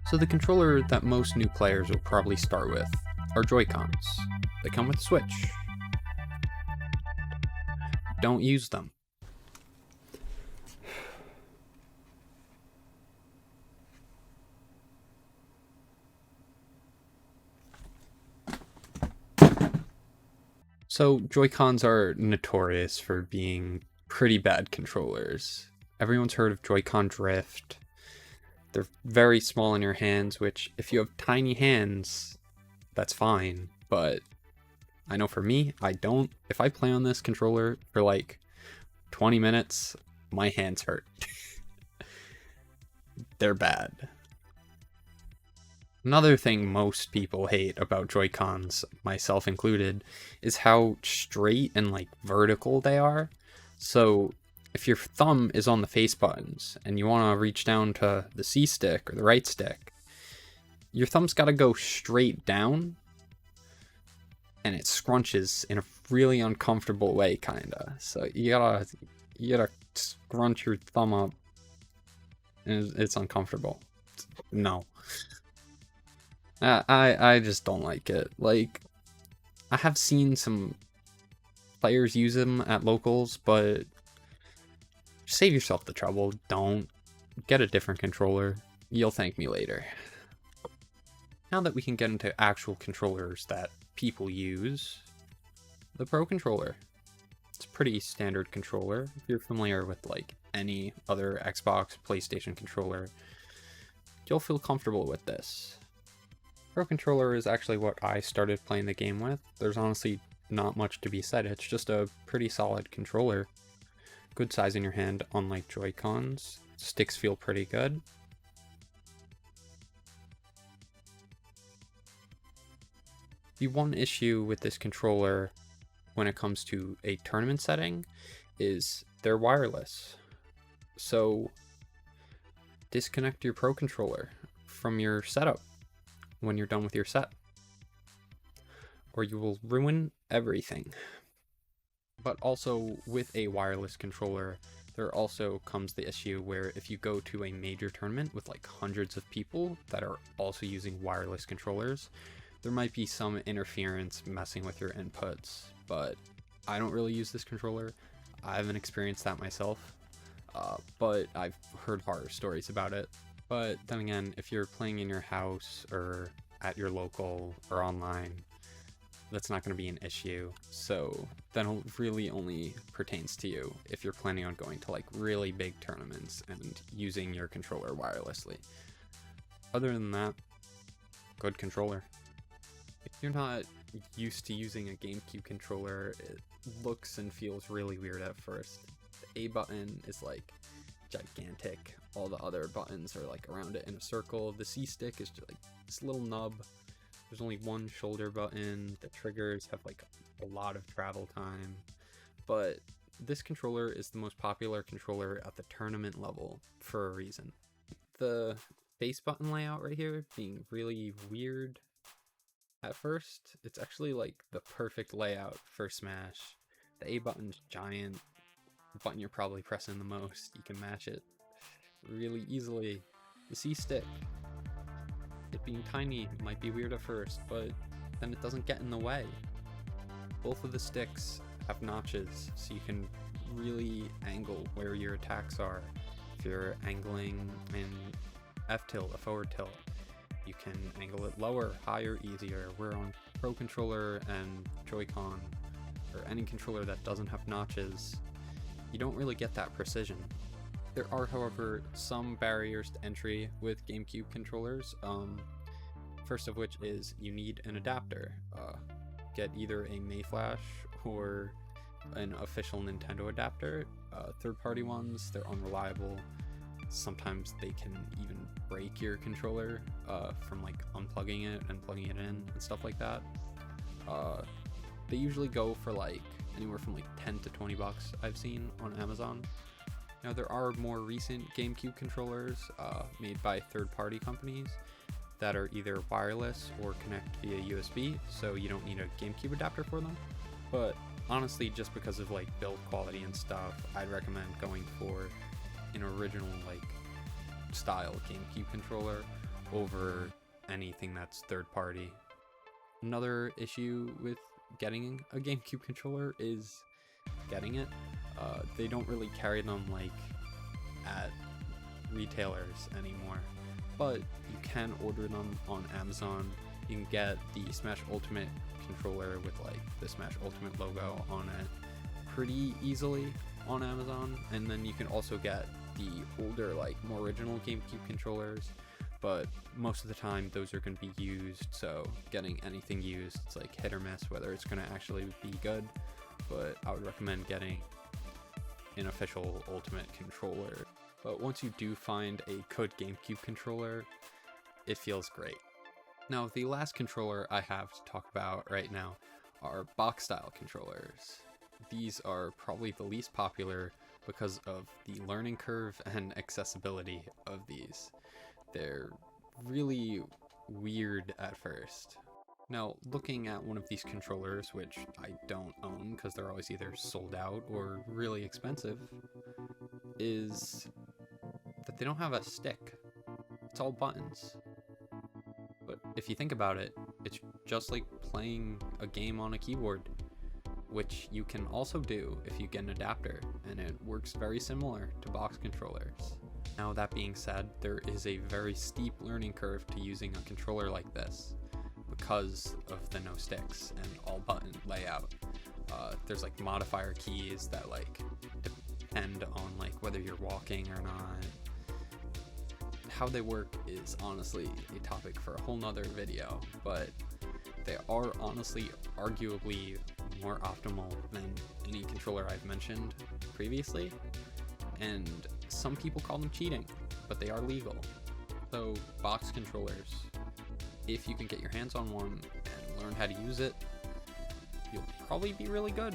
So the controller that most new players will probably start with are Joy-Cons. They come with a Switch. Don't use them. So Joy-Cons are notorious for being pretty bad controllers. Everyone's heard of Joy-Con drift. They're very small in your hands, which if you have tiny hands, that's fine. But I know for me, I don't. If I play on this controller for like 20 minutes, my hands hurt. They're bad. Another thing most people hate about Joy-Cons, myself included, is how straight and like vertical they are. So if your thumb is on the face buttons and you want to reach down to the C stick or the right stick, your thumb's got to go straight down, and it scrunches in a really uncomfortable way, kinda. So you gotta scrunch your thumb up, and it's uncomfortable. No. I just don't like it. Like, I have seen some players use them at locals, but save yourself the trouble. Don't. Get a different controller. You'll thank me later. Now that we can get into actual controllers that people use, the Pro Controller. It's a pretty standard controller. If you're familiar with like any other Xbox, PlayStation controller, you'll feel comfortable with this. Pro Controller is actually what I started playing the game with. There's honestly not much to be said. It's just a pretty solid controller. Good size in your hand, unlike Joy-Cons. Sticks feel pretty good. The one issue with this controller when it comes to a tournament setting is they're wireless. So disconnect your Pro Controller from your setup when you're done with your set, or you will ruin everything. But also with a wireless controller, there also comes the issue where if you go to a major tournament with like hundreds of people that are also using wireless controllers, there might be some interference messing with your inputs. But I don't really use this controller. I haven't experienced that myself, but I've heard horror stories about it. But then again, if you're playing in your house or at your local or online, that's not going to be an issue. So that really only pertains to you if you're planning on going to like really big tournaments and using your controller wirelessly. Other than that, good controller. If you're not used to using a Gamecube controller, it looks and feels really weird at first. The A button is like gigantic. All the other buttons are like around it in a circle. The C stick is just like this little nub. There's only one shoulder button. The triggers have like a lot of travel time. But this controller is the most popular controller at the tournament level for a reason. The face button layout right here being really weird at first, it's actually like the perfect layout for Smash. The A button's giant. The button you're probably pressing the most. You can mash it really easily. The C stick, it being tiny, might be weird at first, but then it doesn't get in the way. Both of the sticks have notches, so you can really angle where your attacks are. If you're angling in F tilt, a forward tilt, you can angle it lower, higher, easier. Where on Pro Controller and Joy-Con, or any controller that doesn't have notches, you don't really get that precision. There are, however, some barriers to entry with GameCube controllers. First of which is you need an adapter. Get either a Mayflash or an official Nintendo adapter. Third-party ones, they're unreliable. Sometimes they can even break your controller from like unplugging it and plugging it in and stuff like that. They usually go for like anywhere from like 10 to 20 bucks I've seen on Amazon. Now there are more recent GameCube controllers made by third-party companies that are either wireless or connect via USB, so you don't need a GameCube adapter for them. But honestly, just because of like build quality and stuff, I'd recommend going for an original like style GameCube controller, over anything that's third party. Another issue with getting a GameCube controller is getting it. They don't really carry them like at retailers anymore, but you can order them on Amazon. You can get the Smash Ultimate controller with like the Smash Ultimate logo on it pretty easily on Amazon, and then you can also get the older, like more original GameCube controllers, but most of the time those are going to be used, so getting anything used, it's like hit or miss whether it's going to actually be good. But I would recommend getting an official Ultimate controller. But once you do find a good GameCube controller, it feels great. Now, the last controller I have to talk about right now are Boxx style controllers. These are probably the least popular because of the learning curve and accessibility of these. They're really weird at first. Now, looking at one of these controllers, which I don't own because they're always either sold out or really expensive, is that they don't have a stick. It's all buttons. But if you think about it, it's just like playing a game on a keyboard, which you can also do if you get an adapter, and it works very similar to Boxx controllers. Now, that being said, there is a very steep learning curve to using a controller like this because of the no sticks and all button layout. There's like modifier keys that like depend on like whether you're walking or not. How they work is honestly a topic for a whole nother video, but they are honestly arguably more optimal than any controller I've mentioned previously, and some people call them cheating, but they are legal. So Boxx controllers, if you can get your hands on one and learn how to use it, you'll probably be really good.